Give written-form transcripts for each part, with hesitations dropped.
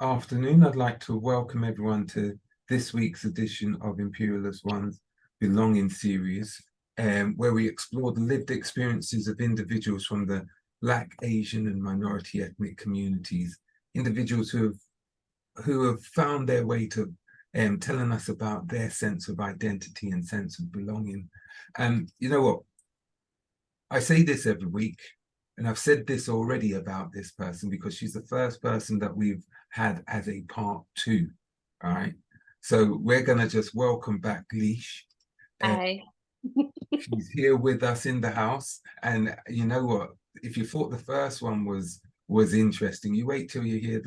Afternoon. I'd like to welcome everyone to this week's edition of Imperial as One's Belonging series, where we explore the lived experiences of individuals from the Black, Asian, and minority ethnic communities, individuals who have found their way to telling us about their sense of identity and sense of belonging. And you know what? I say this every week, and I've said this already about this person because she's the first person that we've had as a part two. All right. So we're going to just welcome back Liesje. Hi. She's here with us in the house. And you know what? If you thought the first one was interesting, you wait till you hear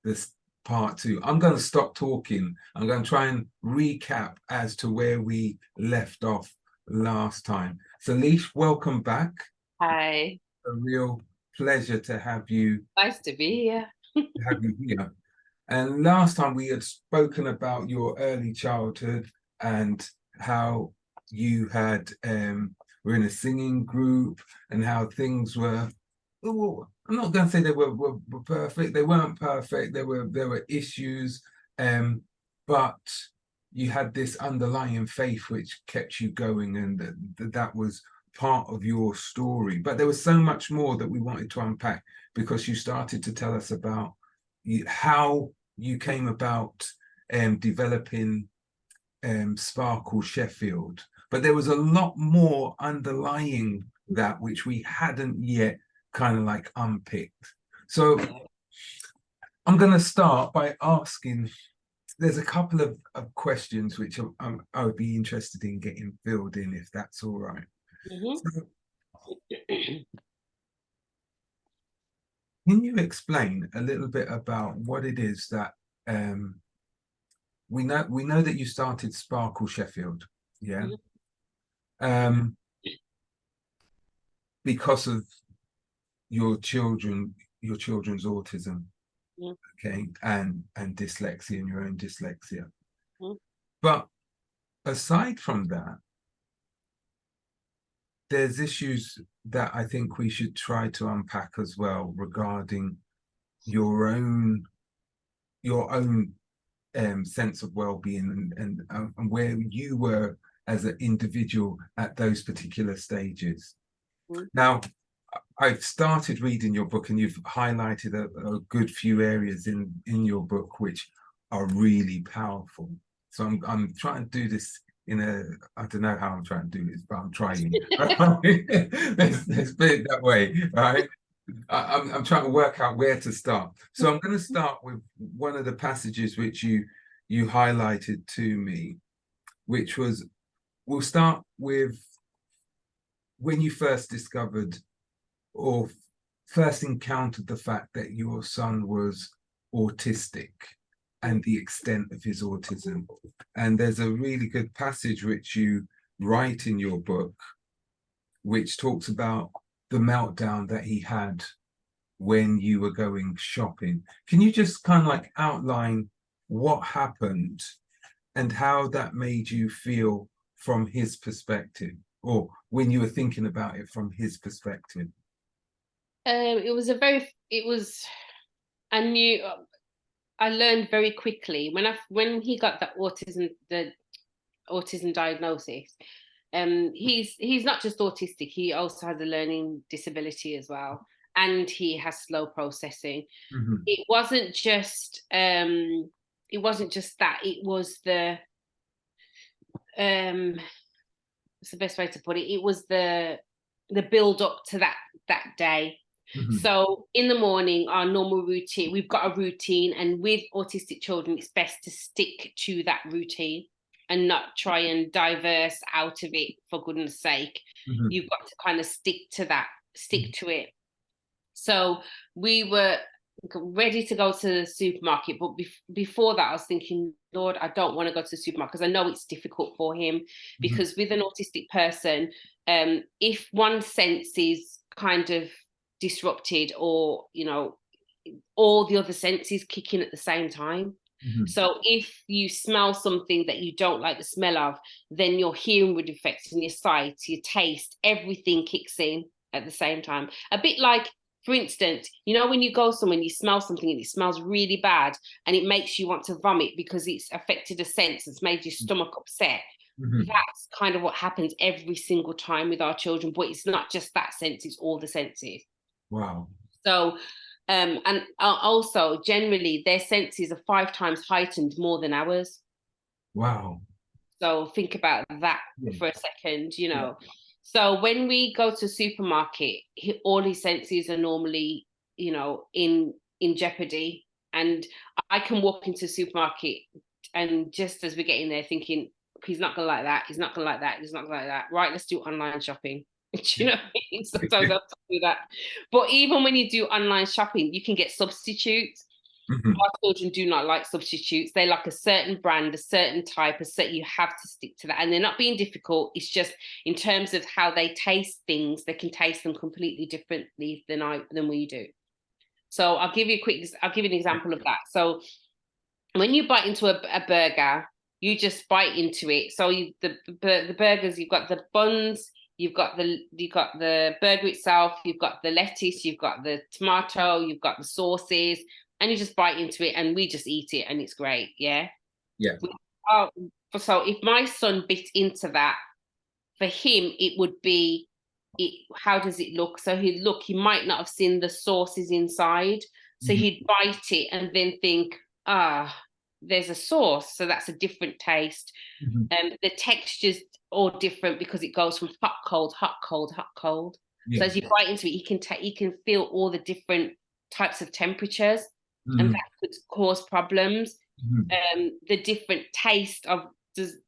this part two. I'm going to stop talking. I'm going to try and recap as to where we left off last time. So Liesje, welcome back. Hi. A real pleasure to have you Nice to be here. here. And last time we had spoken about your early childhood and how you had were in a singing group and how things were. Oh, I'm not going to say they were perfect. They weren't perfect. There were issues, but you had this underlying faith which kept you going, and that was part of your story. But there was so much more that we wanted to unpack because you started to tell us about how you came about developing Sparkle Sheffield. But there was a lot more underlying that which we hadn't yet kind of like unpicked. So I'm going to start by asking, there's a couple of questions which I would be interested in getting filled in, if that's all right. So, can you explain a little bit about what it is that we know that you started Sparkle Sheffield, yeah, because of your children's autism, okay, and dyslexia and your own dyslexia. But aside from that, there's issues that I think we should try to unpack as well regarding your own sense of well-being and where you were as an individual at those particular stages. Now, I've started reading your book, and you've highlighted a good few areas in your book which are really powerful. So I'm trying to do this I don't know how I'm trying to do this, but I'm trying. Let's put it that way, right? I'm trying to work out where to start. So I'm going to start with one of the passages which you highlighted to me, which was, we'll start with when you first discovered or first encountered the fact that your son was autistic and the extent of his autism. And there's a really good passage which you write in your book, which talks about the meltdown that he had when you were going shopping. Can you just kind of like outline what happened and how that made you feel from his perspective, or when you were thinking about it from his perspective? I learned very quickly when he got the autism diagnosis. He's not just autistic, he also has a learning disability as well, and he has slow processing. It wasn't just that, it was what's the best way to put it? It was the build up to that day. So in the morning, our normal routine, we've got a routine, and with autistic children, it's best to stick to that routine and not try and diverse out of it, for goodness sake. You've got to kind of stick to it. So we were ready to go to the supermarket, but before that I was thinking, Lord, I don't want to go to the supermarket because I know it's difficult for him, because with an autistic person, if one sense is kind of disrupted, or all the other senses kick in at the same time. So if you smell something that you don't like the smell of, then your hearing would affect, and your sight, your taste, everything kicks in at the same time. A bit like For instance, you know, when you go somewhere and you smell something and it smells really bad and it makes you want to vomit because it's affected a sense, it's made your stomach upset. That's kind of what happens every single time with our children, but it's not just that sense, it's all the senses. Wow. So, and also generally their senses are 5 times heightened more than ours. Wow. So think about that for a second, you know. So when we go to a supermarket, all his senses are normally, you know, in jeopardy. And I can walk into a supermarket and just as we're getting there thinking, he's not gonna like that, he's not gonna like that, he's not gonna like that. Right, let's do online shopping. Do you know what I mean? Sometimes I have to do that. But even when you do online shopping, you can get substitutes. Our children do not like substitutes. They like a certain brand, a certain type, you have to stick to that. And they're not being difficult. It's just in terms of how they taste things, they can taste them completely differently than we do. So I'll give you an example of that. So when you bite into a burger, you just bite into it. So the burgers, you've got the buns, you've got the burger itself, you've got the lettuce, you've got the tomato, you've got the sauces, and you just bite into it and we just eat it and it's great. Yeah. So if my son bit into that, for him it would be how does it look? So he might not have seen the sauces inside, so he'd bite it and then think, there's a sauce, so that's a different taste. The texture's all different because it goes from hot cold, hot cold, hot cold. So as you bite into it, he can feel all the different types of temperatures, and that could cause problems. The different taste of does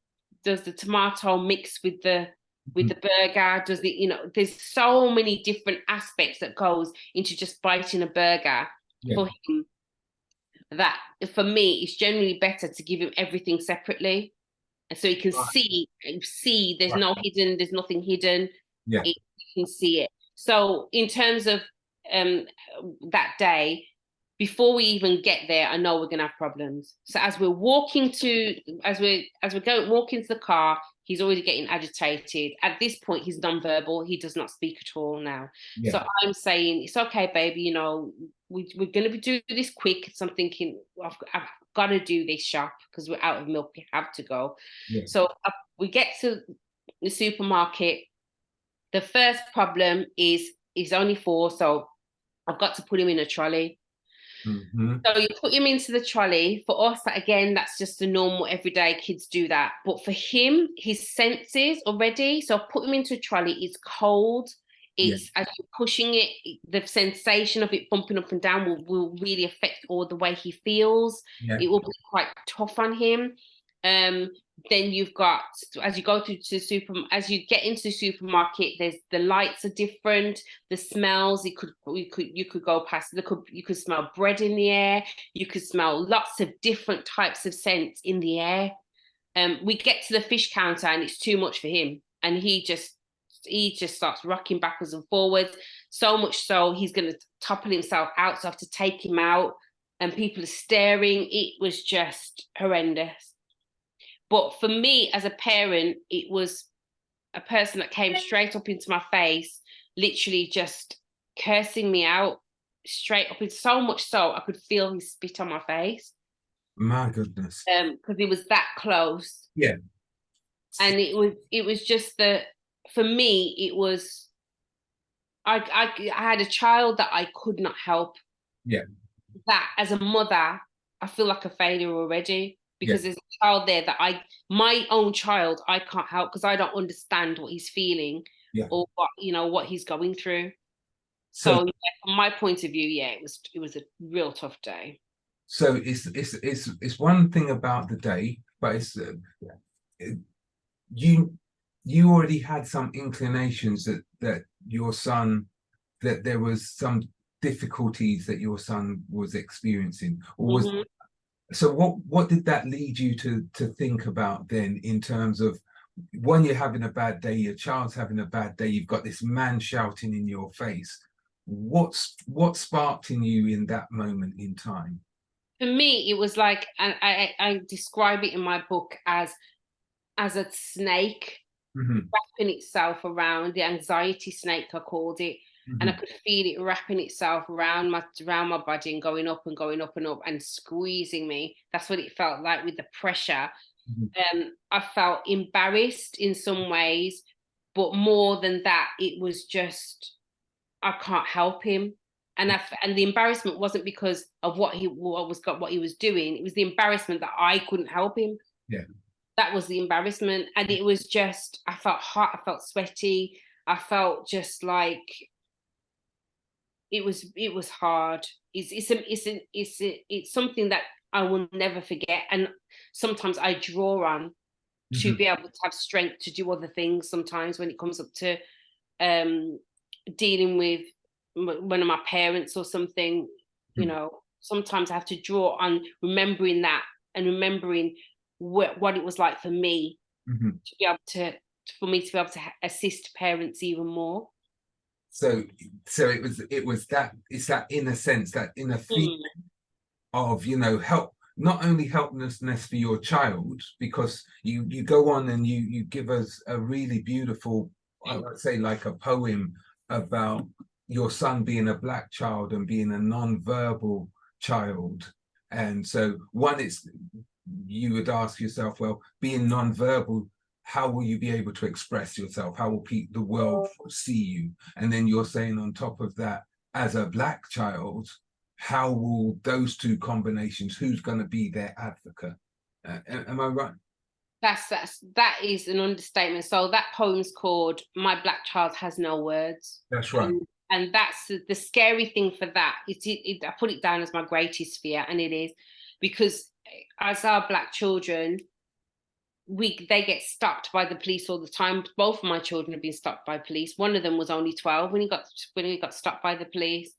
the tomato mix with the burger? Does it, you know, there's so many different aspects that goes into just biting a burger for him, that for me it's generally better to give him everything separately, and so he can see there's there's nothing hidden. He can see it. So in terms of that day, before we even get there, I know we're gonna have problems. So as we're walking to the car, he's already getting agitated. At this point, he's nonverbal. He does not speak at all now. So I'm saying, it's okay, baby. You know, we're going to do this quick. So I'm thinking, I've got to do this shop because we're out of milk. We have to go. So we get to the supermarket. The first problem is he's only 4, so I've got to put him in a trolley. So you put him into the trolley. For us, again, that's just a normal everyday kids do that. But for him, his senses already, so put him into a trolley, it's cold. It's as you're pushing it, the sensation of it bumping up and down will really affect all the way he feels. It will be quite tough on him. Then you've got, as you go as you get into the supermarket, there's the lights are different, the smells, you could go past, you could smell bread in the air, you could smell lots of different types of scents in the air. We get to the fish counter and it's too much for him, and he just starts rocking backwards and forwards, so much so he's going to topple himself out, so I have to take him out and people are staring. It was just horrendous. But for me as a parent, it was a person that came straight up into my face, literally just cursing me out straight up, so much so I could feel his spit on my face. My goodness. Because it was that close. And it was just for me, it was, I had a child that I could not help. That as a mother, I feel like a failure already. Because there's a child there that my own child, I can't help because I don't understand what he's feeling or what he's going through. So from my point of view, it was a real tough day. So it's one thing about the day, but it's you already had some inclinations that your son, that there was some difficulties that your son was experiencing, or was. So what did that lead you to think about then, in terms of, when you're having a bad day, your child's having a bad day, you've got this man shouting in your face. What sparked in you in that moment in time? For me, it was like, and I describe it in my book as a snake wrapping itself around, the anxiety snake, I called it. and I could feel it wrapping itself around my body and going up and going up and up and squeezing me. That's what it felt like with the pressure. I felt embarrassed in some ways, but more than that, it was just, I can't help him. And the embarrassment wasn't because of what he was doing. It was the embarrassment that I couldn't help him. Yeah. That was the embarrassment. And it was just, I felt hot, I felt sweaty, I felt just like it was hard. It's something that I will never forget. And sometimes I draw on to be able to have strength to do other things sometimes when it comes up to dealing with one of my parents or something. You know, sometimes I have to draw on remembering that and remembering what it was like for me to be able to, for me to be able to assist parents even more. So it's that inner sense, that inner feeling of, you know, help, not only helplessness for your child, because you go on and you give us a really beautiful, I would say, like a poem about your son being a Black child and being a non-verbal child. And so you would ask yourself, well, being non-verbal, how will you be able to express yourself? How will the world see you? And then you're saying on top of that, as a Black child, how will those two combinations, who's going to be their advocate? Am I right? That is an understatement. So that poem's called My Black Child Has No Words. That's right. And that's the scary thing for that. I put it down as my greatest fear, and it is, because as our Black children, they get stopped by the police all the time. Both of my children have been stopped by police. One of them was only 12 when he got stopped by the police.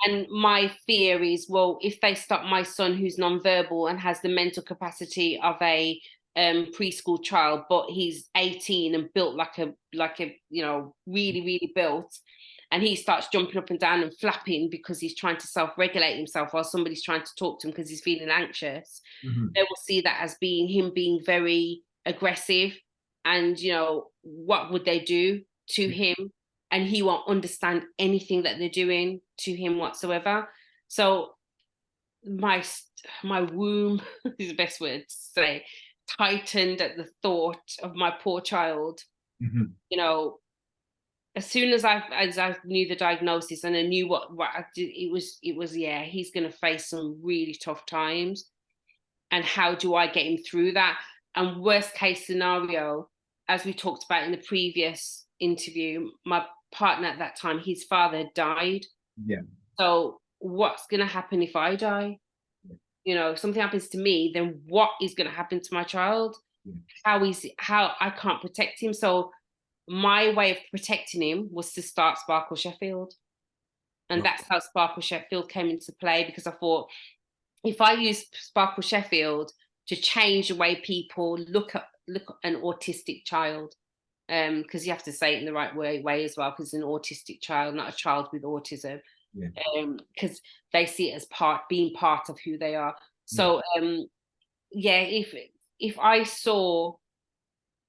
And my fear is, well, if they stop my son who's nonverbal and has the mental capacity of a preschool child, but he's 18 and built like a you know, really, really built, and he starts jumping up and down and flapping because he's trying to self-regulate himself while somebody's trying to talk to him because he's feeling anxious, they will see that as him being very aggressive. And, you know, what would they do to him? And he won't understand anything that they're doing to him whatsoever. So my womb is the best word to say, tightened at the thought of my poor child. You know, as soon as I knew the diagnosis and I knew what I did, it was yeah, he's going to face some really tough times. And how do I get him through that? And worst case scenario, as we talked about in the previous interview, my partner at that time, his father died. Yeah. So what's going to happen if I die? You know, if something happens to me, then what is going to happen to my child? How I can't protect him. So my way of protecting him was to start Sparkle Sheffield. And that's how Sparkle Sheffield came into play, because I thought, if I use Sparkle Sheffield to change the way people look at an autistic child, because you have to say it in the right way as well, because it's an autistic child, not a child with autism, because they see it as being part of who they are. So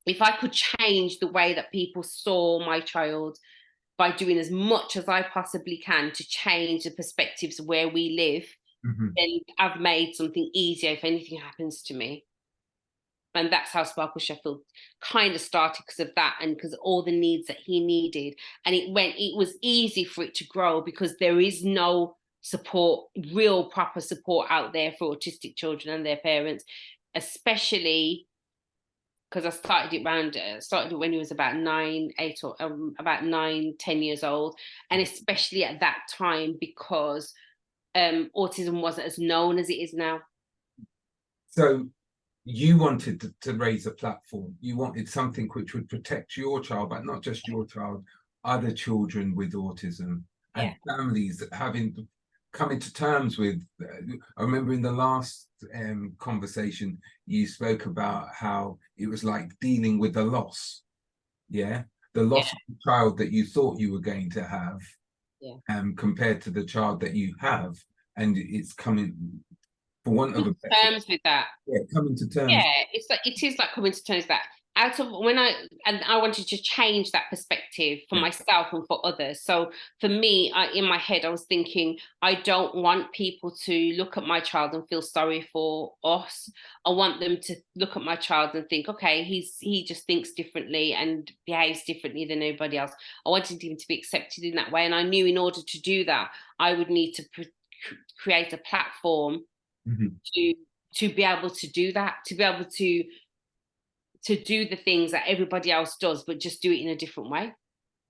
if I could change the way that people saw my child by doing as much as I possibly can to change the perspectives where we live, then I've made something easier if anything happens to me. And that's how Sparkle Sheffield kind of started, because of that, and because all the needs that he needed. And it was easy for it to grow because there is no support, real proper support out there for autistic children and their parents, especially because I started it when he was about 10 years old. And especially at that time, because autism wasn't as known as it is now. So you wanted to raise a platform. You wanted something which would protect your child, but not just your child, other children with autism, and families coming to terms with. I remember in the last conversation, you spoke about how it was like dealing with the loss. The loss of the child that you thought you were going to have, compared to the child that you have, and it's coming, for want of a better terms with that. coming to terms. It is like coming to terms with that. out of when I wanted to change that perspective for myself and for others. So for me, in my head, I was thinking, I don't want people to look at my child and feel sorry for us. I want them to look at my child and think, okay, he just thinks differently and behaves differently than everybody else. I wanted him to be accepted in that way, and I knew in order to do that, I would need to create a platform to be able to do that, to be able to do the things that everybody else does, but just do it in a different way.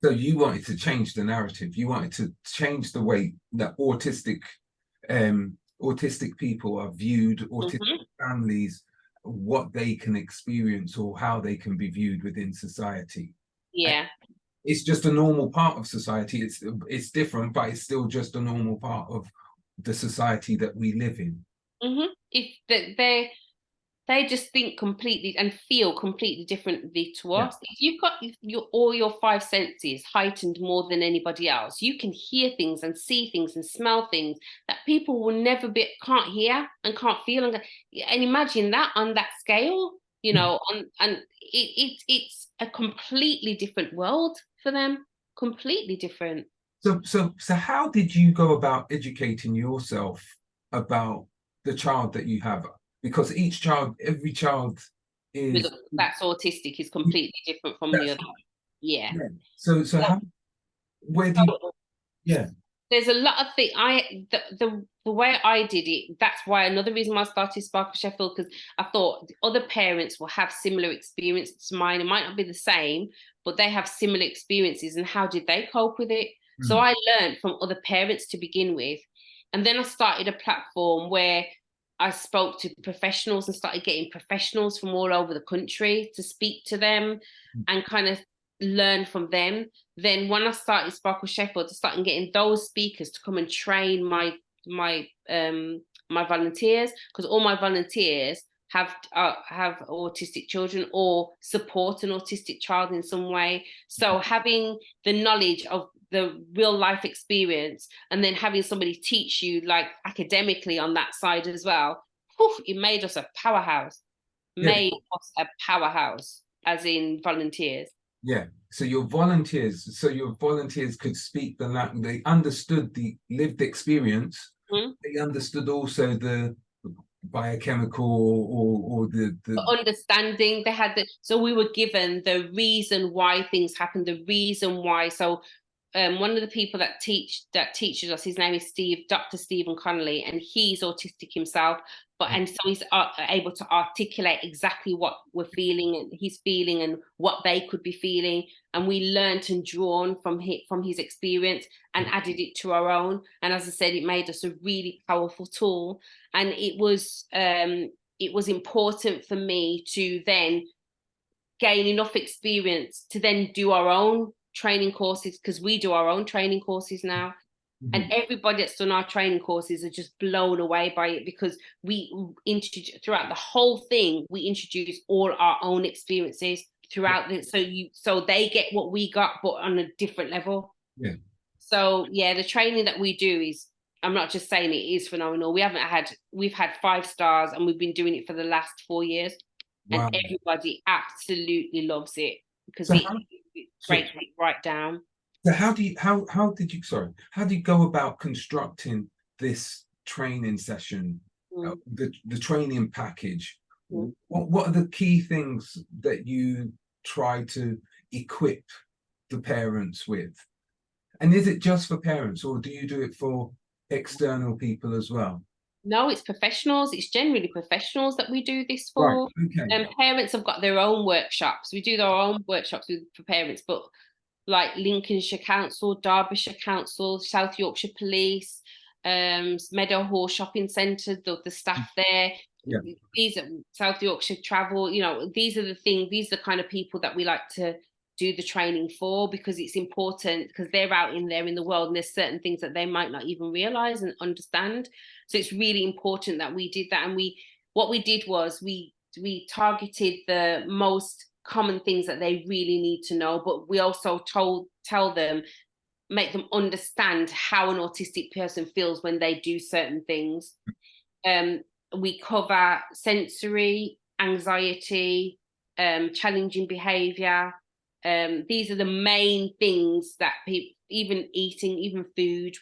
So you wanted to change the narrative. You wanted to change the way that autistic people are viewed, autistic families, what they can experience or how they can be viewed within society. Yeah. It's just a normal part of society. It's different, but it's still just a normal part of the society that we live in. If they just think completely and feel completely differently to us. If you've got all your five senses heightened more than anybody else, you can hear things and see things and smell things that people will never can't hear and can't feel. And imagine that on that scale, you know, and it's a completely different world for them, completely different. So how did you go about educating yourself about the child that you have? Because every child that's autistic is completely different from the other. Yeah. So how, where do you, there's a lot of things. The way I did it, that's why another reason why I started Sparkle Sheffield, because I thought other parents will have similar experiences to mine. It might not be the same, but they have similar experiences, and how did they cope with it? So I learned from other parents to begin with, and then I started a platform where I spoke to professionals and started getting professionals from all over the country to speak to them and kind of learn from them. Then when I started Sparkle Sheffield, I started getting those speakers to come and train my volunteers, because all my volunteers have autistic children or support an autistic child in some way. So having the knowledge of the real life experience and then having somebody teach you like academically on that side as well, it made us a powerhouse. Made us a powerhouse, as in volunteers. Yeah. So your volunteers could speak the language. They understood the lived experience. They understood also the biochemical or the understanding. They had so we were given the reason why things happen, the reason why. So one of the people that teaches us, his name is Dr. Stephen Connolly, and he's autistic himself. And so he's able to articulate exactly what we're feeling and he's feeling and what they could be feeling. And we learned and drawn from his experience and added it to our own. And as I said, it made us a really powerful tool. And it was important for me to then gain enough experience to then do our own training courses, because we do our own training courses now. And everybody that's done our training courses are just blown away by it, because we introduce throughout the whole thing, we introduce all our own experiences throughout it, so they get what we got, but on a different level. So the training that we do is, I'm not just saying it is phenomenal. We've had 5 stars, and we've been doing it for the last 4 years. Wow. And everybody absolutely loves it, because it breaks it right down. So how did you go about constructing this training session, the training package? What are the key things that you try to equip the parents with? And is it just for parents, or do you do it for external people as well? No, it's professionals. It's generally professionals that we do this for. Right, okay. Parents have got their own workshops. We do our own workshops for parents, but like Lincolnshire Council, Derbyshire Council, South Yorkshire Police, Meadowhall Shopping Centre, the staff there. These are South Yorkshire Travel. You know, these are the kind of people that we like to do the training for, because it's important, because they're out in there in the world and there's certain things that they might not even realise and understand. So it's really important that we did that. And what we did was we targeted the most common things that they really need to know, but we also tell them, make them understand how an autistic person feels when they do certain things. We cover sensory, anxiety, challenging behavior. These are the main things that people, even eating, even food,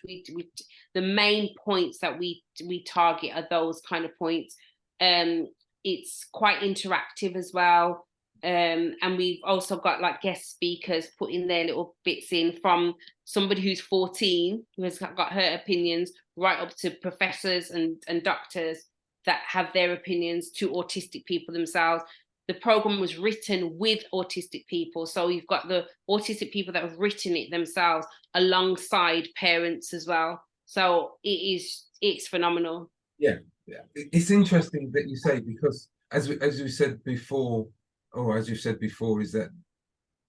the main points that we target are those kind of points. It's quite interactive as well. And we've also got like guest speakers putting their little bits in, from somebody who's 14 who has got her opinions, right up to professors and doctors that have their opinions, to autistic people themselves. The program was written with autistic people, so you've got the autistic people that have written it themselves alongside parents as well. So it's phenomenal. Yeah, it's interesting that you say, because as you said before, is that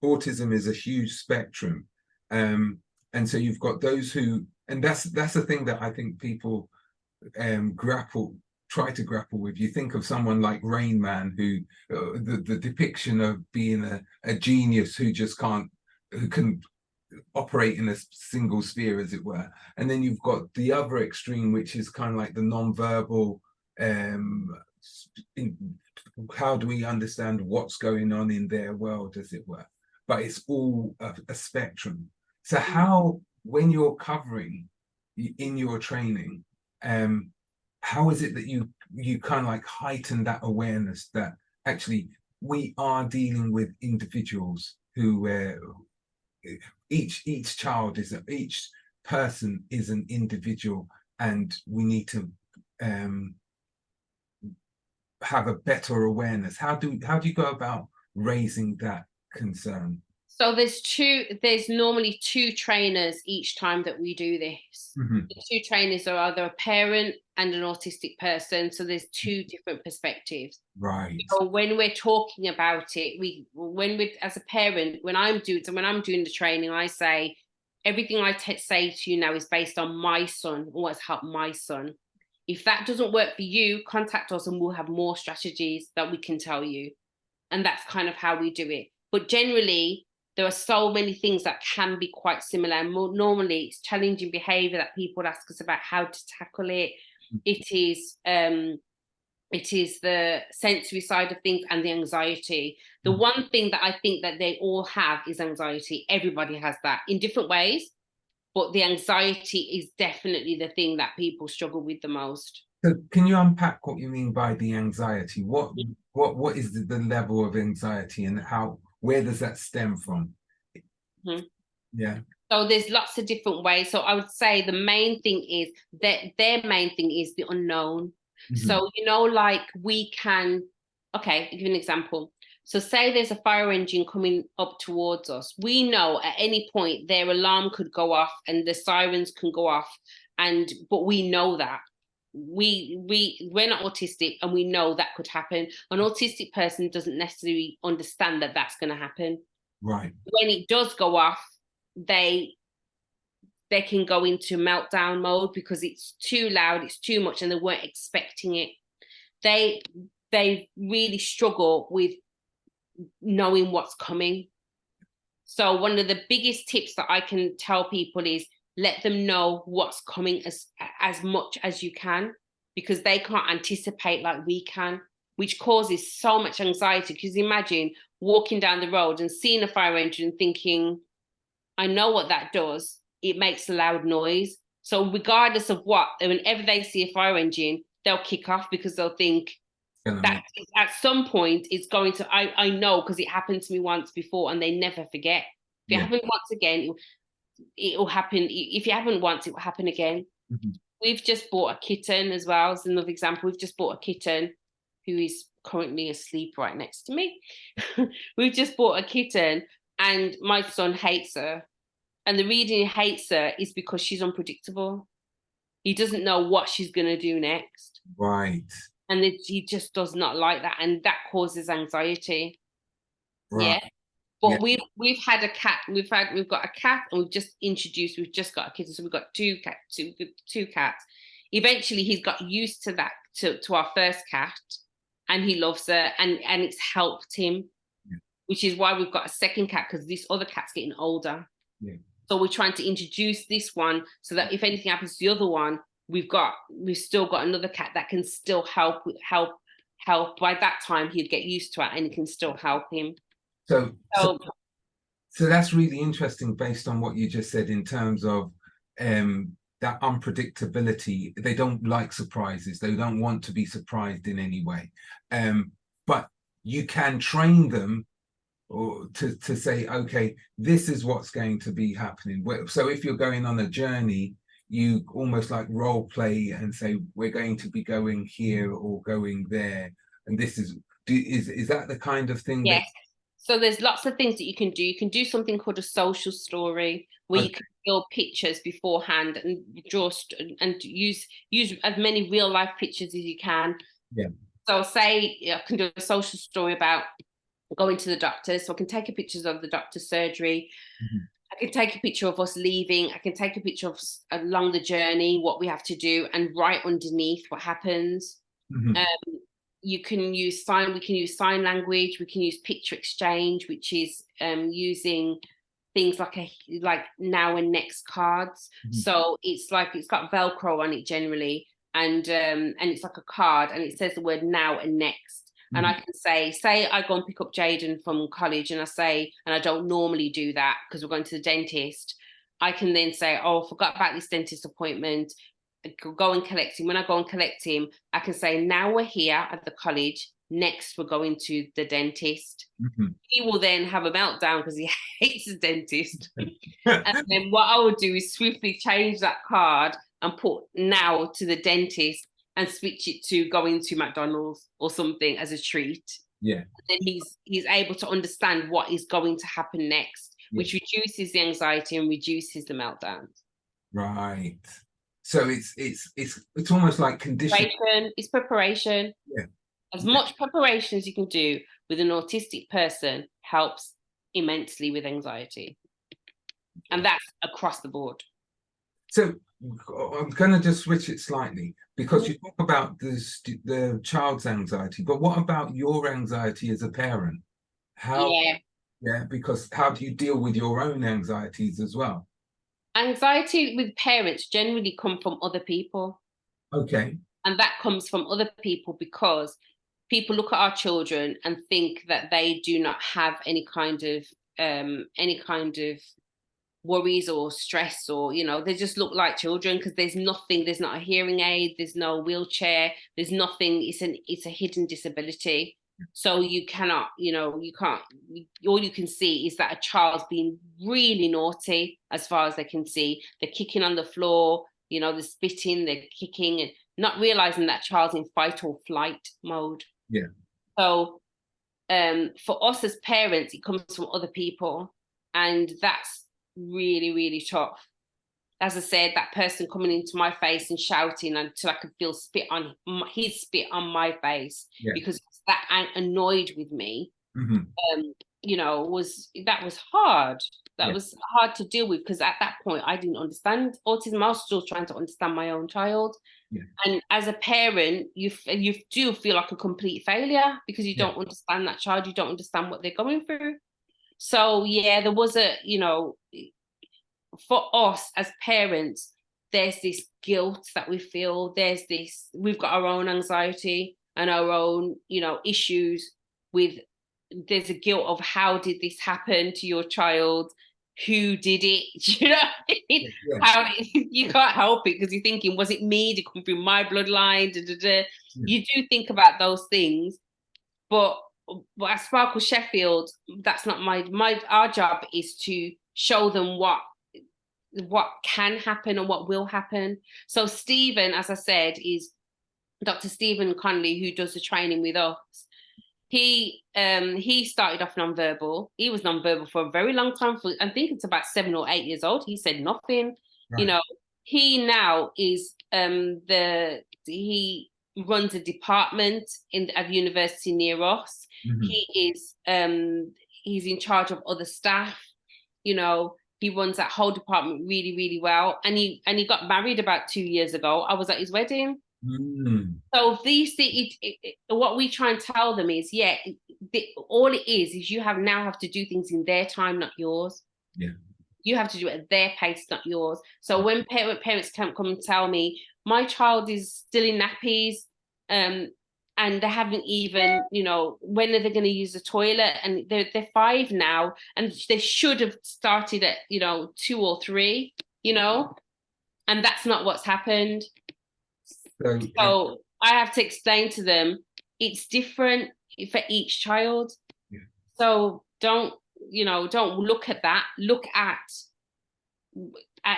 autism is a huge spectrum, and so you've got those who, and that's the thing that I think people try to grapple with. You think of someone like Rain Man, who the depiction of being a genius who can operate in a single sphere, as it were. And then you've got the other extreme, which is kind of like the non-verbal, how do we understand what's going on in their world, as it were. But it's all a spectrum. So how, when you're covering in your training, how is it that you kind of like heighten that awareness that actually we are dealing with individuals who each person is an individual, and we need to have a better awareness? How do you go about raising that concern? So there's normally two trainers each time that we do this. The two trainers are either a parent and an autistic person. So there's two different perspectives. Right. So when we're talking about it, as a parent, when I'm doing the training, I say, everything I say to you now is based on my son and what's helped my son. If that doesn't work for you, contact us and we'll have more strategies that we can tell you. And that's kind of how we do it. But generally, there are so many things that can be quite similar. And normally it's challenging behavior that people ask us about how to tackle it. It is the sensory side of things and the anxiety. The one thing that I think that they all have is anxiety. Everybody has that in different ways, but the anxiety is definitely the thing that people struggle with the most. So can you unpack what you mean by the anxiety? What is the level of anxiety, and where does that stem from? Yeah. So there's lots of different ways. So I would say the main thing is that their main thing is the unknown. So, like okay, I'll give you an example. So say there's a fire engine coming up towards us. We know at any point their alarm could go off and the sirens can go off. But we know that. We're not autistic, and we know that could happen. An autistic person doesn't necessarily understand that that's going to happen. Right. When it does go off, they can go into meltdown mode because it's too loud, it's too much, and they weren't expecting it. They really struggle with knowing what's coming. So one of the biggest tips that I can tell people is let them know what's coming as much as you can, because they can't anticipate like we can, which causes so much anxiety. Because imagine walking down the road and seeing a fire engine thinking, I know what that does. It makes a loud noise. So regardless of what, whenever they see a fire engine, they'll kick off because they'll think that at some point it's going to, I know because it happened to me once before, and they never forget. If it happens once again, it will happen. If it happened once, it will happen again. We've just bought a kitten as well. As another example, we've just bought a kitten who is currently asleep right next to me. We've just bought a kitten, and my son hates her. And the reason he hates her is because she's unpredictable. He doesn't know what she's going to do next. Right. And he just does not like that. And that causes anxiety. Right. Yeah. But we've had a cat. We've got a cat, and we've just got a kitten. So we've got two cats. Eventually he's got used to that, to our first cat, and he loves her, and it's helped him, which is why we've got a second cat, because this other cat's getting older. So we're trying to introduce this one so that if anything happens to the other one, we've still got another cat that can still help help. By that time, he'd get used to it and it can still help him. So that's really interesting based on what you just said in terms of that unpredictability. They don't like surprises. They don't want to be surprised in any way. But you can train them or to say, okay, this is what's going to be happening. So if you're going on a journey, you almost like role play and say, we're going to be going here or going there. And this is that the kind of thing? Yes. So there's lots of things that you can do. You can do something called a social story, where you can build pictures beforehand and draw and use as many real life pictures as you can. Yeah. So say I can do a social story about going to the doctor. So I can take a pictures of the doctor's surgery. I can take a picture of us leaving. I can take a picture of along the journey, what we have to do, and write underneath what happens. You can use we can use sign language. We can use picture exchange, which is using things like now and next cards. So it's got Velcro on it generally, and it's like a card, and it says the word now and next. And I can say I go and pick up Jaden from college, and I don't normally do that because we're going to the dentist. I can then say, oh, I forgot about this dentist appointment. I could go and collect him. When I go and collect him, I can say, now we're here at the college. Next, we're going to the dentist. He will then have a meltdown because he hates the dentist. And then what I would do is swiftly change that card and put now to the dentist, and switch it to going to McDonald's or something as a treat. Yeah. And then he's able to understand what is going to happen next, which reduces the anxiety and reduces the meltdowns. Right. So it's almost like conditioning. It's preparation. Yeah. As much preparation as you can do with an autistic person helps immensely with anxiety. And that's across the board. So I'm going to just switch it slightly, because you talk about the child's anxiety, but what about your anxiety as a parent? Because how do you deal with your own anxieties as well? Anxiety with parents generally come from other people. Okay. And that comes from other people because people look at our children and think that they do not have any kind of worries or stress, or they just look like children because there's not a hearing aid, there's no wheelchair, there's nothing. It's a hidden disability. So you cannot, all you can see is that a child's being really naughty as far as they can see. They're kicking on the floor, they're spitting, they're kicking, and not realizing that child's in fight or flight mode. Yeah. So for us as parents, it comes from other people, and that's really, really tough. As I said, that person coming into my face and shouting until I could feel his spit on my face, because that annoyed with me. Was hard. That was hard to deal with, because at that point I didn't understand autism. I was still trying to understand my own child. And as a parent, you do feel like a complete failure because you don't understand that child. You don't understand what they're going through. So there was for us as parents, there's this guilt that we feel. We've got our own anxiety and our own, issues with. There's a guilt of, how did this happen to your child? Who did it? You can't help it because you're thinking, was it me? Did it come through my bloodline? You do think about those things, but at Sparkle Sheffield, that's not our job is to show them what can happen and what will happen. So Stephen, as I said, is Dr. Stephen Connolly, who does the training with us. He started off nonverbal. He was nonverbal for a very long time. I think it's about 7 or 8 years old. He said nothing. Right. He now is he runs a department at university near us. He is he's in charge of other staff. He runs that whole department really, really well. And he got married about 2 years ago. I was at his wedding. So what we try and tell them is, all it is you now have to do things in their time, not yours. Yeah. You have to do it at their pace, not yours. So when parents come and tell me, my child is still in nappies, and they haven't even, you know, when are they going to use the toilet? And they're 5 now, and they should have started at, you know, 2 or 3, you know, and that's not what's happened. So I have to explain to them it's different for each child. Yeah. So don't look at that. Look at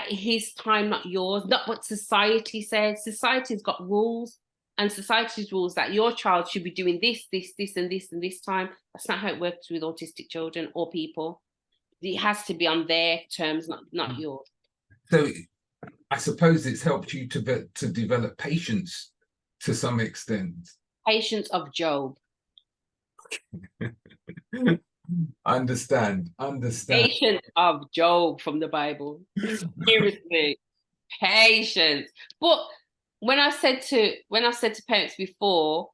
his time, not yours, not what society says. Society's got rules, and society's rules that your child should be doing this, this, this, and this, and this time. That's not how it works with autistic children or people. It has to be on their terms, not yours. So I suppose it's helped you to develop patience to some extent. Patience of Job. Understand. Patience of Job from the Bible. Seriously, patience. But when I said to parents before,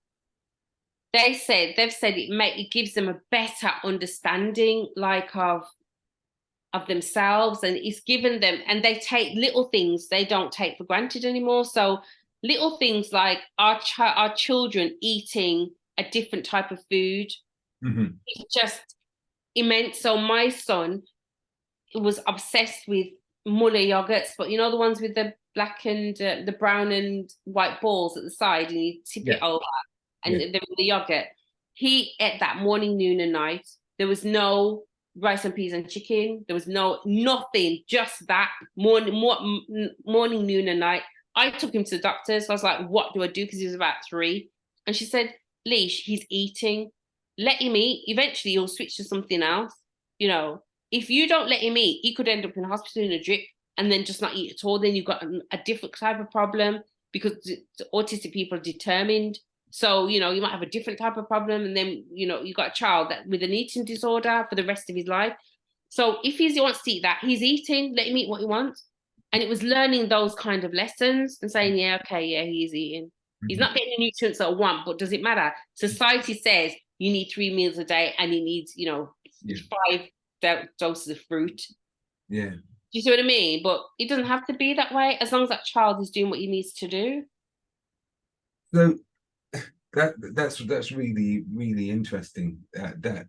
they've said it gives them a better understanding, like of themselves, and it's given them, and they take little things they don't take for granted anymore. So little things like our children eating a different type of food. It's just immense. So my son was obsessed with Muller yogurts, but you know, the ones with the black and the brown and white balls at the side, and you tip it over, and the yogurt. He ate that morning, noon, and night. There was no rice and peas and chicken. There was nothing, just that morning, noon, and night. I took him to the doctor. So I was like, what do I do? Because he was about 3. And she said, Liesje, he's eating. Let him eat. Eventually, he'll switch to something else. You know, if you don't let him eat, he could end up in hospital in a drip and then just not eat at all. Then you've got a different type of problem, because the autistic people are determined. So, you know, you might have a different type of problem, and then, you know, you've got a child that with an eating disorder for the rest of his life. So if he wants to eat that, he's eating, let him eat what he wants. And it was learning those kind of lessons and saying, yeah, okay, yeah, he is eating. He's not getting the nutrients that I want, but does it matter? Society says you need 3 meals a day, and he needs, you know, 5 doses of fruit. Yeah. Do you see what I mean? But it doesn't have to be that way, as long as that child is doing what he needs to do. So that's really, really interesting that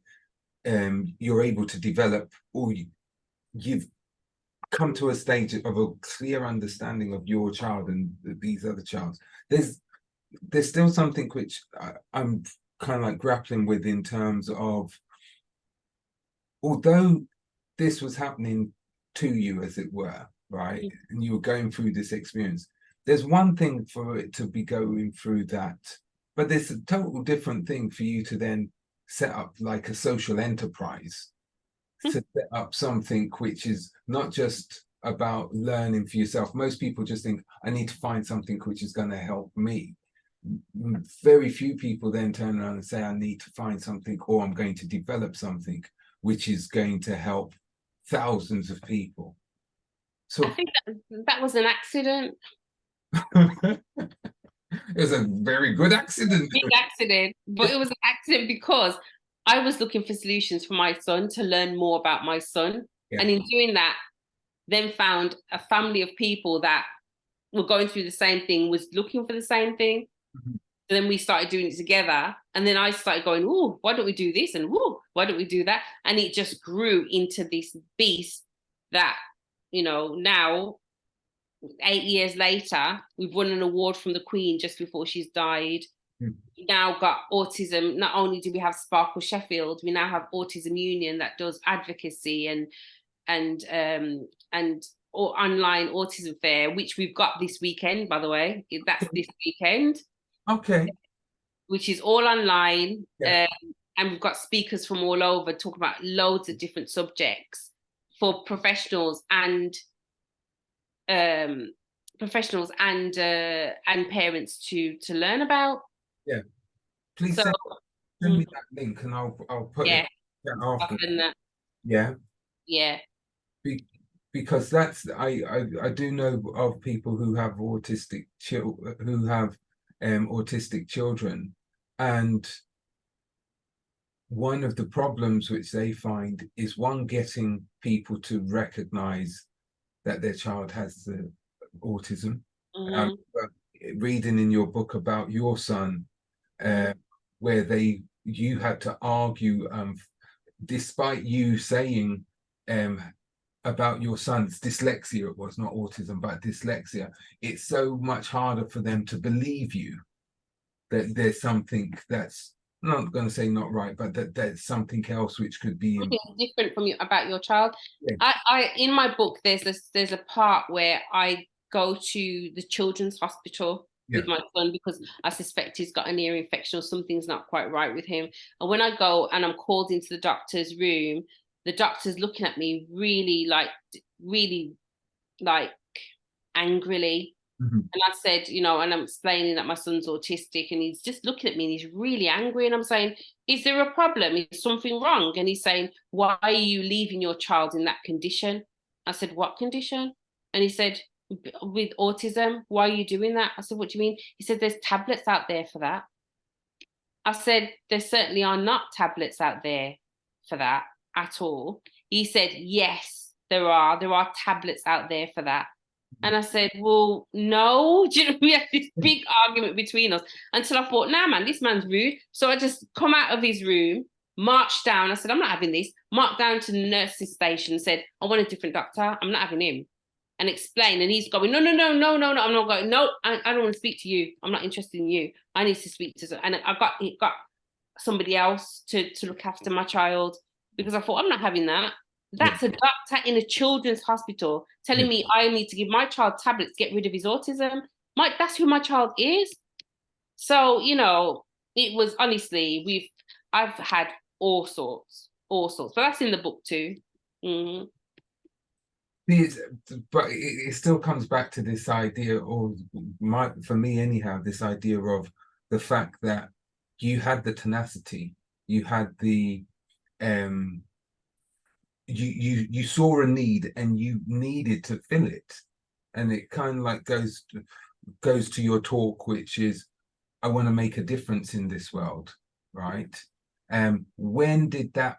you're able to develop, or you've come to a stage of a clear understanding of your child and these other childs. There's still something which I'm kind of like grappling with, in terms of, although this was happening to you, as it were, right, and you were going through this experience, there's one thing for it to be going through that, but there's a total different thing for you to then set up like a social enterprise, to set up something which is not just about learning for yourself. Most people just think, I need to find something which is going to help me. Very few people then turn around and say, I need to find something, or I'm going to develop something which is going to help thousands of people. So I think that was an accident. It was a very good accident. Big accident, but it was an accident because I was looking for solutions for my son, to learn more about my son. And in doing that, then found a family of people that were going through the same thing, was looking for the same thing. So then we started doing it together, and then I started going, oh, why don't we do this? And whoa, why don't we do that? And it just grew into this beast that, you know, now 8 years later, we've won an award from the Queen just before she's died. We now got autism. Not only do we have Sparkle Sheffield, we now have Autism Union that does advocacy and online autism fair, which we've got this weekend, by the way. That's this weekend. Okay. Which is all online. And we've got speakers from all over talking about loads of different subjects for professionals and parents to learn about. Yeah. Please send me that link, and I'll put it after. Yeah. Yeah. Because that's I do know of people who have autistic children, and one of the problems which they find is, one, getting people to recognize that their child has the autism. But reading in your book about your son, where you had to argue, despite you saying about your son's dyslexia, it was not autism, but dyslexia, it's so much harder for them to believe you that there's something that's, I'm not going to say not right, but that there's something else which could be different from you about your child. Yeah. I in my book, there's a part where I go to the children's hospital with my son because I suspect he's got an ear infection or something's not quite right with him. And when I go and I'm called into the doctor's room, the doctor's looking at me really like angrily. And I said, you know, and I'm explaining that my son's autistic and he's just looking at me and he's really angry. And I'm saying, is there a problem? Is something wrong? And he's saying, why are you leaving your child in that condition? I said, what condition? And he said, with autism, why are you doing that? I said, what do you mean? He said, there's tablets out there for that. I said, there certainly are not tablets out there for that at all. He said, yes, there are tablets out there for that. And I said, well, no. Do you know, we had this big argument between us until I thought, nah, man, this man's rude. So I just come out of his room, marched down. I said, I'm not having this. Marched down to the nurse's station and said, I want a different doctor. I'm not having him. And explain. And he's going, no. I'm not going, no, I don't want to speak to you. I'm not interested in you. I need to speak to, and I got somebody else to look after my child because I thought, I'm not having that. That's a doctor in a children's hospital telling me I need to give my child tablets to get rid of his autism. That's who my child is. So, you know, it was honestly, I've had all sorts. But that's in the book too. But it still comes back to this idea, or for me anyhow, this idea of the fact that you had the tenacity, you had the you saw a need and you needed to fill it, and it kind of like goes to your talk, which is, I want to make a difference in this world, right? When did that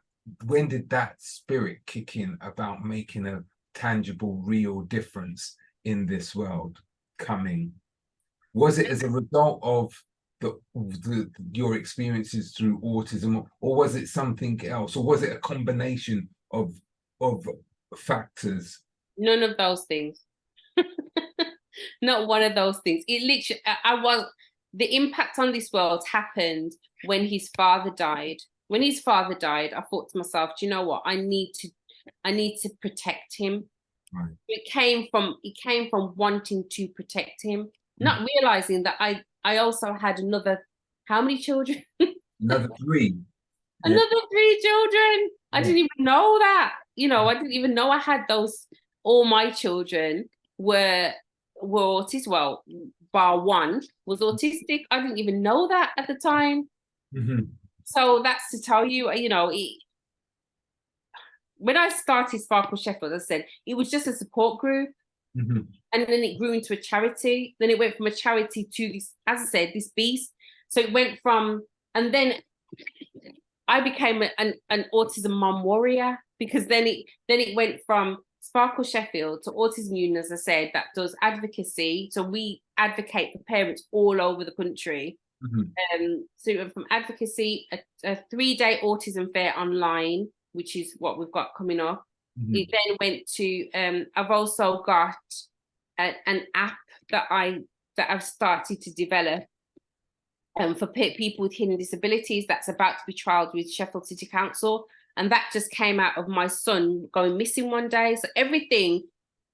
spirit kick in about making a tangible, real difference in this world coming? Was it as a result of your experiences through autism, or was it something else, or was it a combination of factors? None of those things. Not one of those things. It literally, the impact on this world happened when his father died. When his father died, I thought to myself, do you know what? I need to protect him. Right. It came from wanting to protect him, not realizing that I also had how many children? Another 3. Another 3 children. I didn't even know that. You know, I didn't even know I had those. All my children were autistic. Well, bar one was autistic. I didn't even know that at the time. So that's to tell you, you know, when I started Sparkle Sheffield, as I said, it was just a support group. And then it grew into a charity. Then it went from a charity to this, as I said, this beast. So it went from, and then I became an autism mom warrior, because then it went from Sparkle Sheffield to Autism Union, as I said, that does advocacy. So we advocate for parents all over the country. So it went from advocacy, a 3-day autism fair online, which is what we've got coming up. It then went to, I've also got an app that I've started to develop for people with hidden disabilities, that's about to be trialled with Sheffield City Council. And that just came out of my son going missing one day. So everything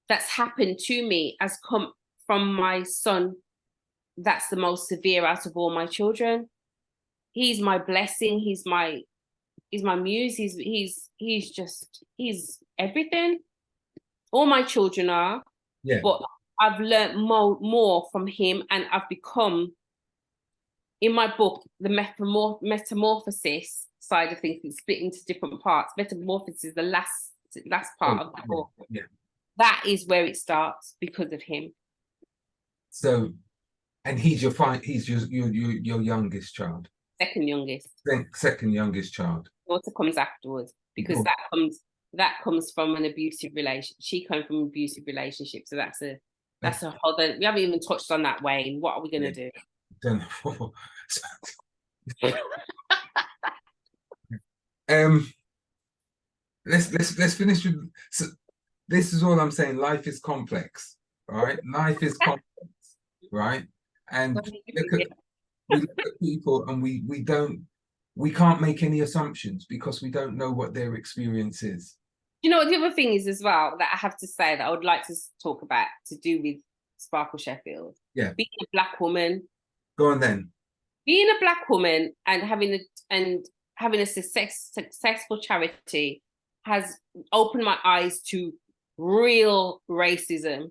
that's happened to me has come from my son. That's the most severe out of all my children. He's my blessing. He's my muse. He's everything. All my children are. Yeah. But I've learned more from him, and I've become, in my book, the metamorphosis side of things is split into different parts. Metamorphosis is the last part of the book. Yeah. That is where it starts because of him. So, and he's your youngest child. Second youngest. Second youngest child. Daughter comes afterwards, because that comes from an abusive relationship. She came from an abusive relationship, so that's a whole. We haven't even touched on that, Wayne. What are we gonna do? Let's finish with. So this is all I'm saying. Life is complex, right? Life is complex, right? And we look at people, and we can't make any assumptions because we don't know what their experience is. You know what the other thing is as well that I have to say that I would like to talk about to do with Sparkle Sheffield. Yeah. Being a Black woman. Go on then. Being a Black woman and having a successful charity has opened my eyes to real racism.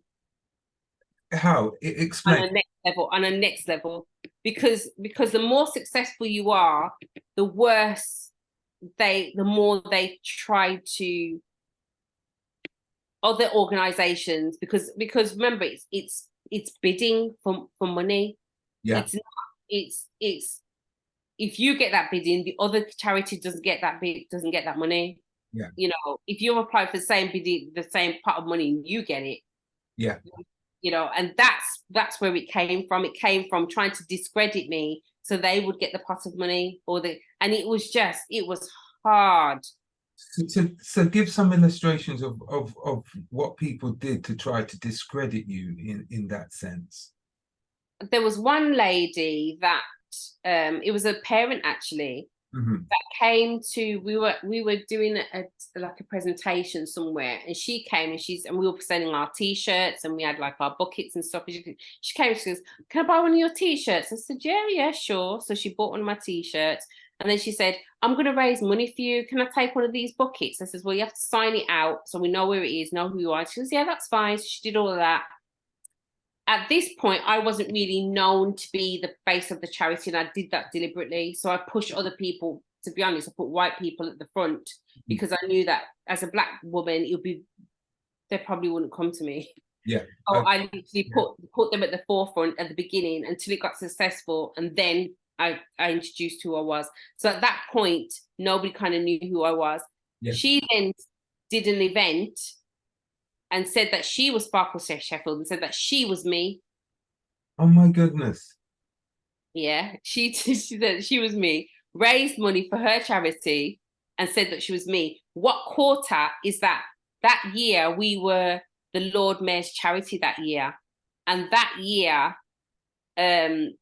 How? Explain. On a next level. Because the more successful you are, the worse the more they try to other organizations, because remember it's bidding for money. Yeah. It's not, it's if you get that bidding, the other charity doesn't get that money. Yeah. You know, if you apply for the same bidding, the same pot of money, you get it. Yeah. You know, and that's where it came from. It came from trying to discredit me so they would get the pot of money, and it was hard. So give some illustrations of what people did to try to discredit you in that sense. There was one lady that it was a parent actually, that came to, we were doing like a presentation somewhere, and she came and we were selling our t-shirts, and we had like our buckets and stuff. She came and she goes, "Can I buy one of your t-shirts?" I said, yeah, sure. So she bought one of my t-shirts, and then she said, "I'm going to raise money for you. Can I take one of these buckets?" I said, "Well, you have to sign it out so we know where it is, know who you are." She goes, "Yeah, that's fine." So she did all of that. At this point, I wasn't really known to be the face of the charity, and I did that deliberately. So I pushed other people. To be honest, I put white people at the front because I knew that as a Black woman, they probably wouldn't come to me. Yeah. So I literally put them at the forefront at the beginning until it got successful, and then I introduced who I was. So at that point, nobody kind of knew who I was. Yeah. She then did an event and said that she was Sparkle Sheffield and said that she was me. Oh my goodness. Yeah, she said she was me, raised money for her charity and said that she was me. What quarter is that? That year, we were the Lord Mayor's charity that year. And that year, the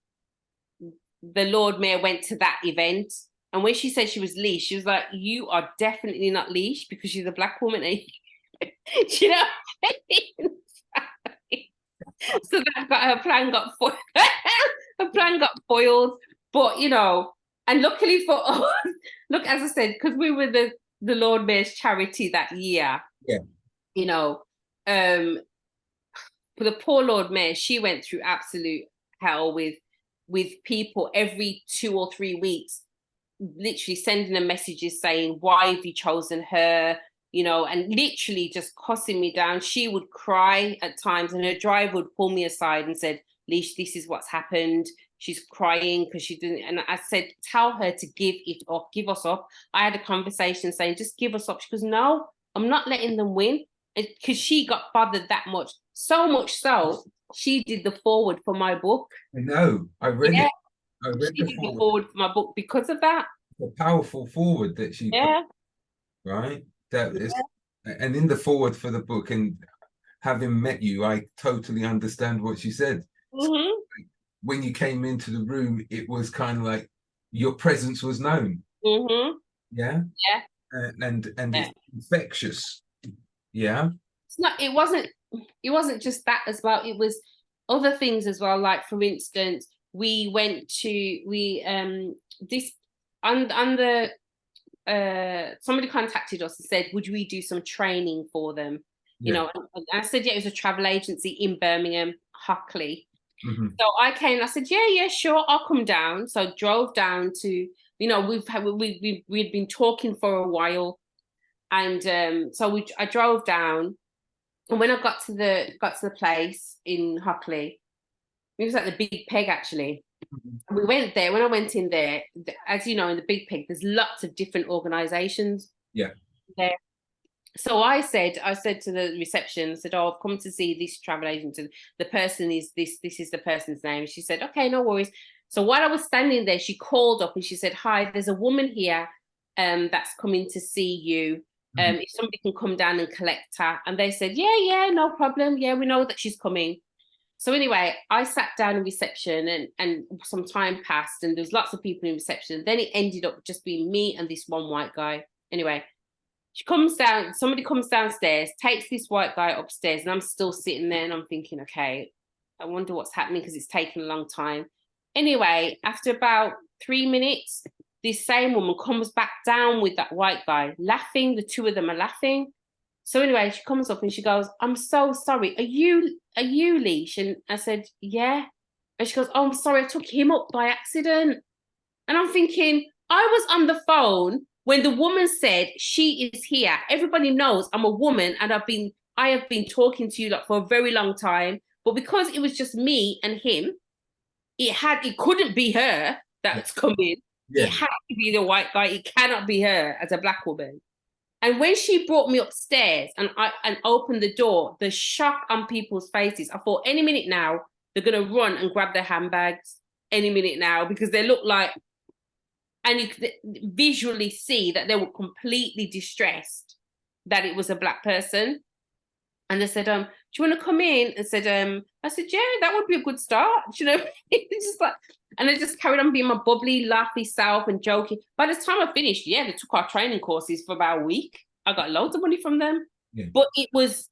Lord Mayor went to that event. And when she said she was Liesje, she was like, "You are definitely not Liesje because she's a Black woman." You know, so that her plan got foiled. Her plan got foiled, but you know, and luckily for us, look, as I said, because we were the Lord Mayor's charity that year. Yeah, you know, for the poor Lord Mayor, she went through absolute hell with people every 2 or 3 weeks, literally sending them messages saying, "Why have you chosen her?" You know, and literally just cussing me down. She would cry at times, and her driver would pull me aside and said, "Liesje, this is what's happened." She's crying because she didn't. And I said, "Tell her to give it up, give us up." I had a conversation saying, "Just give us up." She goes, "No, I'm not letting them win." Because she got bothered that much. So much so, she did the forward for my book. I know. I read it. I read she did the forward for my book because of that. The powerful forward that she put, right? That is, and in the forward for the book, and having met you, I totally understand what she said. So, when you came into the room, it was kind of like your presence was known. Yeah. And it's infectious. Yeah. It's not. It wasn't just that as well. It was other things as well. Like for instance, we went to somebody contacted us and said, "Would we do some training for them?" You know, and I said, "Yeah, it was a travel agency in Birmingham, Hockley." So I came and I said, "Yeah, sure, I'll come down." So I drove down to, you know, we'd been talking for a while, and so I drove down, and when I got to the place in Hockley, it was at the Big Peg actually. We went there. When I went in there, as you know, in the Big Pig, there's lots of different organizations. Yeah. There. So I said to the reception, I said, "Oh, I've come to see this travel agent, and the person is this is the person's name." She said, "Okay, no worries." So while I was standing there, she called up and she said, "Hi, there's a woman here that's coming to see you. If somebody can come down and collect her." And they said, yeah, no problem. Yeah, we know that she's coming. So anyway, I sat down in reception and some time passed and there was lots of people in reception. Then it ended up just being me and this one white guy. Anyway, somebody comes downstairs, takes this white guy upstairs, and I'm still sitting there and I'm thinking, okay, I wonder what's happening because it's taken a long time. Anyway, after about 3 minutes, this same woman comes back down with that white guy, laughing. The two of them are laughing. So anyway, she comes up and she goes, "I'm so sorry. Are you Liesje?" And I said, "Yeah." And she goes, "Oh, I'm sorry, I took him up by accident." And I'm thinking, I was on the phone when the woman said she is here. Everybody knows I'm a woman and I have been talking to you like for a very long time. But because it was just me and him, it couldn't be her that's coming. Yeah. It had to be the white guy. It cannot be her as a black woman. And when she brought me upstairs and opened the door, the shock on people's faces, I thought any minute now, they're going to run and grab their handbags any minute now because they look like, and you could visually see that they were completely distressed that it was a black person. And they said, "Do you want to come in?" And said, I said, "Yeah, that would be a good start." You know, it's just like, and I just carried on being my bubbly, laughy self and joking. By the time I finished, yeah, they took our training courses for about a week. I got loads of money from them. Yeah. But it was,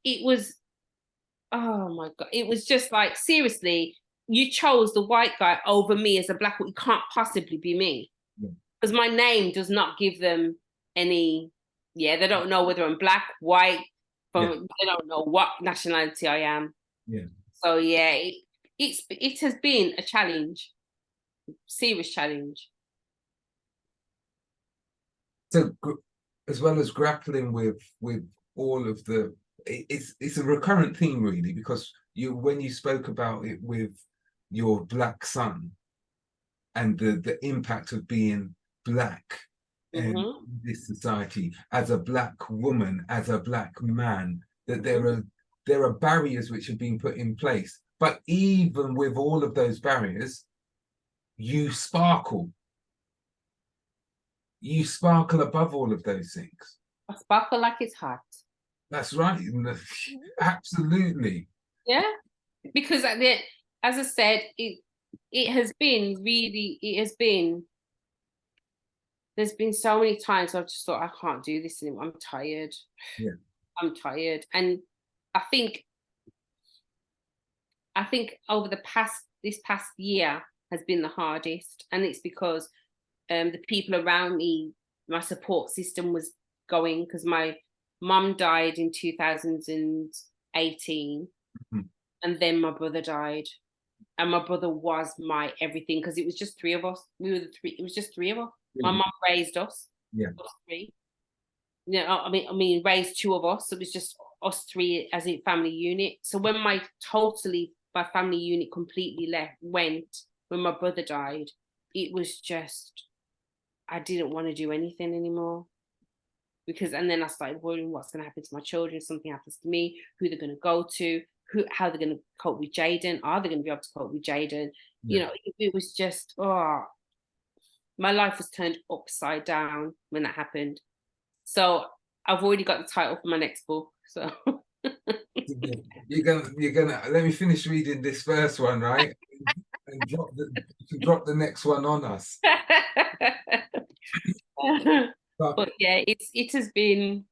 oh my God. It was just like, seriously, you chose the white guy over me as a black woman. It can't possibly be me. Because my name does not give them any, they don't know whether I'm black, white, they don't know what nationality I am. Yeah. So yeah, it has been a challenge, serious challenge. So as well as grappling with all of the, it's a recurrent theme really, because when you spoke about it with your black son and the impact of being black in this society, as a black woman, as a black man, that there are barriers which have been put in place. But even with all of those barriers, you sparkle. You sparkle above all of those things. I sparkle like it's hot. That's right. Absolutely. Yeah, because as I said, it has been there's been so many times I've just thought, I can't do this anymore. I'm tired. Yeah. I'm tired. And I think over this past year has been the hardest. And it's because the people around me, my support system was going, because my mum died in 2018. And then my brother died. And my brother was my everything, because it was just three of us. It was just three of us. My mum raised us. Yeah. Us three. You know, I mean, raised two of us. It was just us three as a family unit. So when my family unit completely when my brother died, it was just, I didn't want to do anything anymore. And then I started worrying what's going to happen to my children if something happens to me, who they're going to go to, how they're going to cope with Jaden. Are they going to be able to cope with Jaden? Yeah. You know, it was just, my life was turned upside down when that happened. So I've already got the title for my next book. So you're gonna let me finish reading this first one, right? And drop the next one on us. But yeah, it has been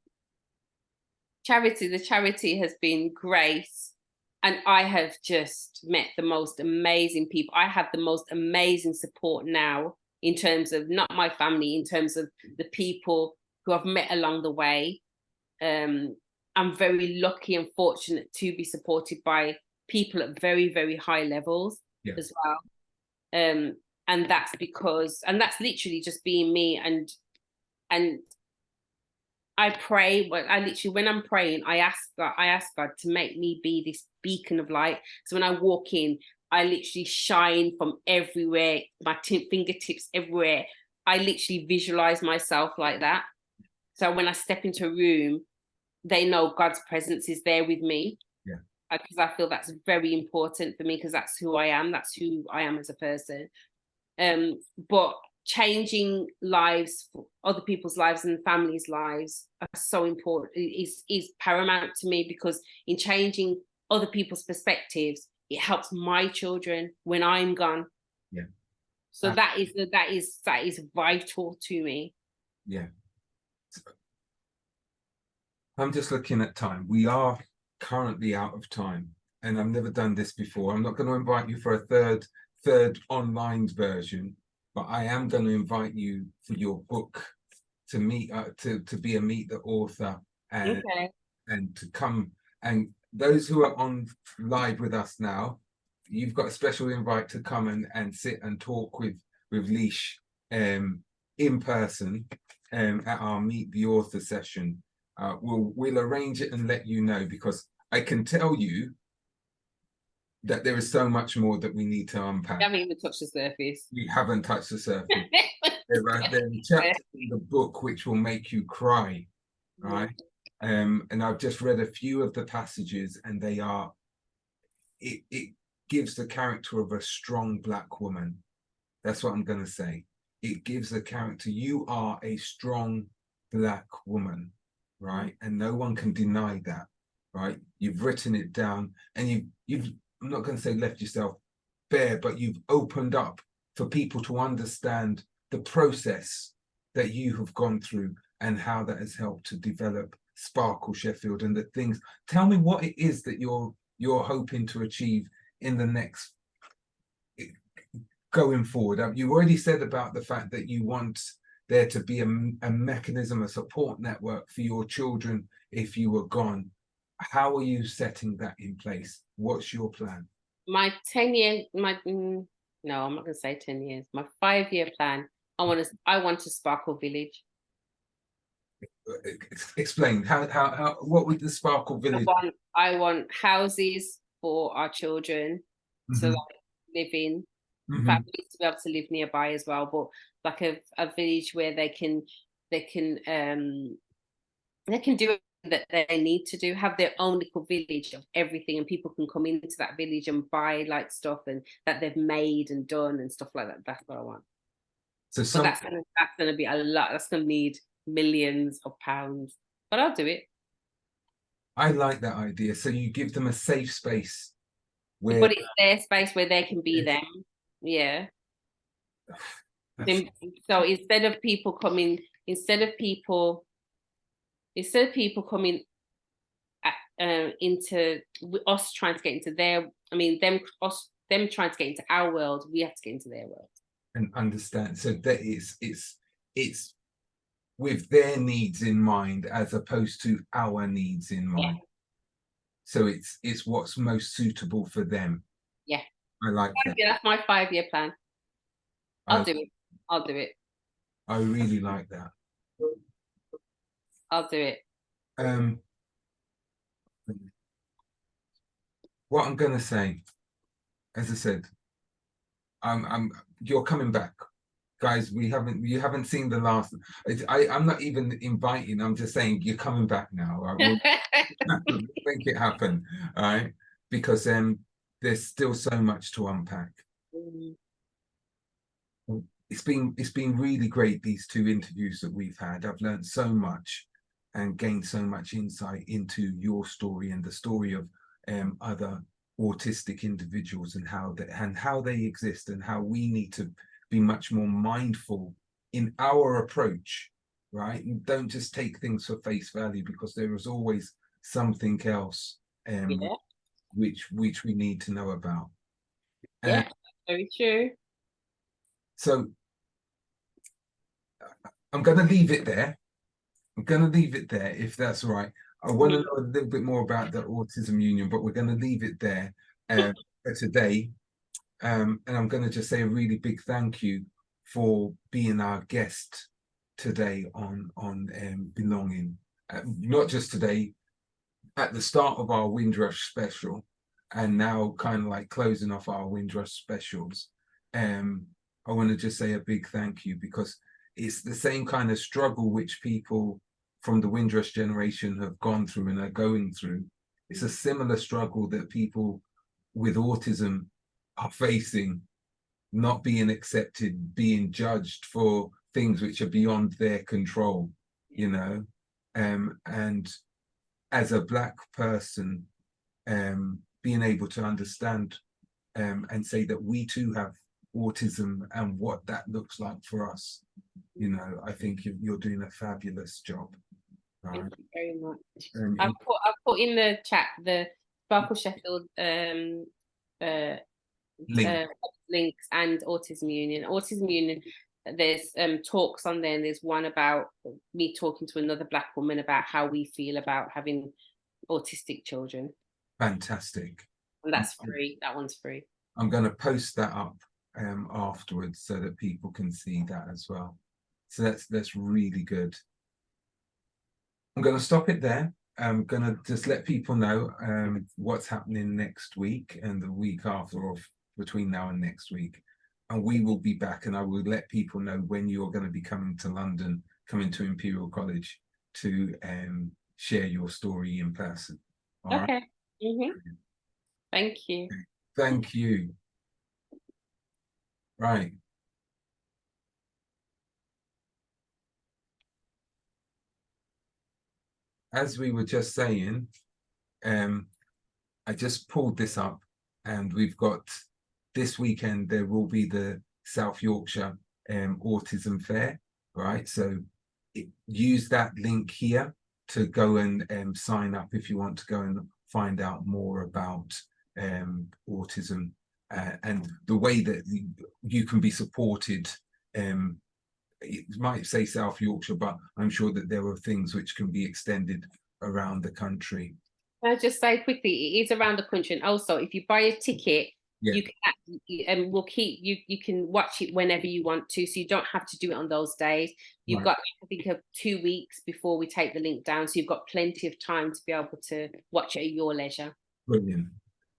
charity. The charity has been grace. And I have just met the most amazing people. I have the most amazing support now, in terms of not my family, in terms of the people who I've met along the way. I'm very lucky and fortunate to be supported by people at very, very high levels as well. And that's literally just being me. And I pray, when I'm praying, I ask God to make me be this beacon of light. So when I walk in, I literally shine from everywhere, my fingertips everywhere. I literally visualize myself like that. So when I step into a room, they know God's presence is there with me. Yeah. Because I feel that's very important for me, because that's who I am. That's who I am as a person. But changing lives, other people's lives and families' lives are so important, is paramount to me, because in changing other people's perspectives, it helps my children when I'm gone. Yeah. So that is vital to me. Yeah. I'm just looking at time. We are currently out of time, and I've never done this before. I'm not going to invite you for a third online version, but I am going to invite you for your book to meet to be a meet the author, and Okay. and to come, and those who are on live with us now, you've got a special invite to come and sit and talk with Liesje in person at our meet the author session. We'll arrange it and let you know, because I can tell you that there is so much more that we need to unpack. I haven't even touched the surface. We haven't touched the surface. There are chapters in the book which will make you cry, right? And I've just read a few of the passages, and they are, it gives the character of a strong Black woman. That's what I'm going to say. It gives the character, you are a strong Black woman, right? And no one can deny that, right? You've written it down, and you've I'm not going to say left yourself bare, but you've opened up for people to understand the process that you have gone through and how that has helped to develop Sparkle Sheffield and the things. Tell me what it is that you're hoping to achieve in the next, going forward. You already said about the fact that you want there to be a mechanism, a support network for your children if you were gone. How are you setting that in place? What's your plan? My 10-year, no, I'm not going to say 10 years. My 5-year plan, I want a Sparkle Village. Explain how what would the Sparkle Village? I want houses for our children to live in, families to be able to live nearby as well, but like a village where they can do that they need to do, have their own little village of everything, and people can come into that village and buy like stuff and that they've made and done and stuff like that. That's what I want. So that's gonna be a lot. That's gonna need millions of pounds, but I'll do it. I like that idea. So you give them a safe space where, but it's their space where they can be them. Yeah. So instead of people coming into us trying to get into their, them trying to get into our world, we have to get into their world and understand. So that it's with their needs in mind as opposed to our needs in mind. So it's what's most suitable for them. Yeah, I like that. That's my 5-year plan. I'll do it. I really like that. I'll do it. What I'm gonna say, as I said, you're coming back, guys. You haven't seen the last. I'm not even inviting. I'm just saying you're coming back now. We'll make it happen, all right? Because there's still so much to unpack. It's been really great, these 2 interviews that we've had. I've learned so much and gained so much insight into your story and the story of other autistic individuals and how they exist, and how we need to be much more mindful in our approach, right? And don't just take things for face value, because there is always something else which we need to know about. Yeah, very true. So I'm going to leave it there. If that's right. I want to know a little bit more about the Autism Union, but we're going to leave it there for today. And I'm going to just say a really big thank you for being our guest today on Belonging. Not just today, at the start of our Windrush special, and now kind of like closing off our Windrush specials. I want to just say a big thank you, because it's the same kind of struggle which people from the Windrush generation have gone through and are going through. It's a similar struggle that people with autism are facing not being accepted, being judged for things which are beyond their control, you know. And as a Black person, being able to understand and say that we too have autism and what that looks like for us, you know, I think you're doing a fabulous job. Thank you very much. I've put in the chat the Sparkle Sheffield links and Autism Union. Autism Union, there's talks on there, and there's one about me talking to another Black woman about how we feel about having autistic children. Fantastic. And that's free. That one's free. I'm going to post that up afterwards so that people can see that as well. So that's really good. I'm going to stop it there. I'm going to just let people know what's happening next week and the week after, or between now and next week. And we will be back, and I will let people know when you're going to be coming to London, coming to Imperial College to share your story in person. All okay. Right? Thank you. Thank you. Right. As we were just saying, I just pulled this up, and we've got this weekend, there will be the South Yorkshire Autism Fair, right? So use that link here to go and sign up if you want to go and find out more about autism and the way that you can be supported. It might say South Yorkshire, but I'm sure that there are things which can be extended around the country. Can I just say quickly, it is around the country, and also if you buy a ticket, you can we'll keep you can watch it whenever you want to, so you don't have to do it on those days. You've got, I think, 2 weeks before we take the link down, so you've got plenty of time to be able to watch it at your leisure. Brilliant.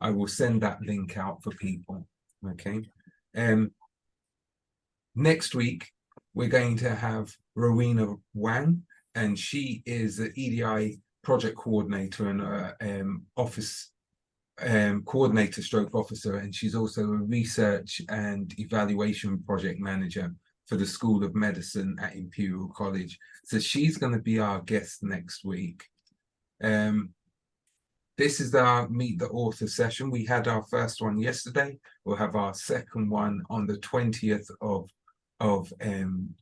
I will send that link out for people. Okay. Next week we're going to have Rowena Wang, and she is the EDI project coordinator and office coordinator stroke officer, and she's also a research and evaluation project manager for the School of Medicine at Imperial College. So she's going to be our guest next week. This is our Meet the Author session. We had our first one yesterday. We'll have our second one on the 20th of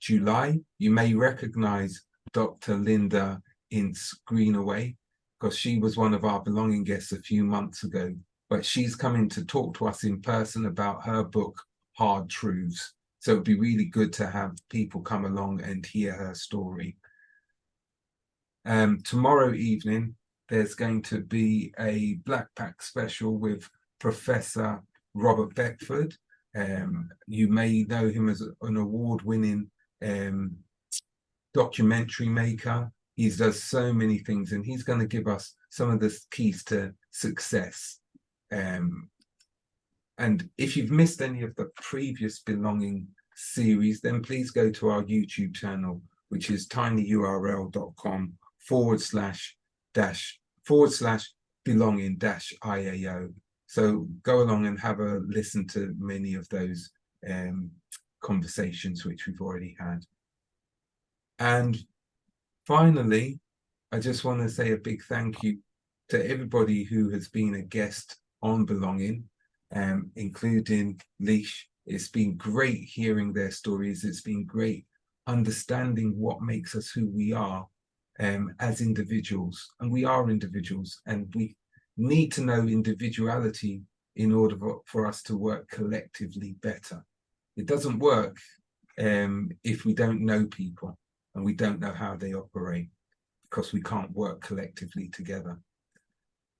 July. You may recognize Dr. Linda in Screenaway, because she was one of our belonging guests a few months ago, but she's coming to talk to us in person about her book, Hard Truths. So it'd be really good to have people come along and hear her story. Tomorrow evening, there's going to be a Black Pack special with Professor Robert Beckford. You may know him as an award-winning documentary maker. He does so many things, and he's going to give us some of the keys to success. And if you've missed any of the previous Belonging series, then please go to our YouTube channel, which is tinyurl.com/belonging-IAO. So go along and have a listen to many of those conversations which we've already had. And finally, I just want to say a big thank you to everybody who has been a guest on Belonging, including Liesje. It's been great hearing their stories. It's been great understanding what makes us who we are as individuals. And we are individuals, and we need to know individuality in order for us to work collectively better. It doesn't work if we don't know people and we don't know how they operate, because we can't work collectively together.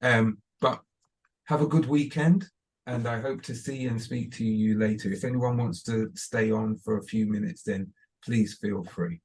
But have a good weekend, and I hope to see and speak to you later. If anyone wants to stay on for a few minutes, then please feel free.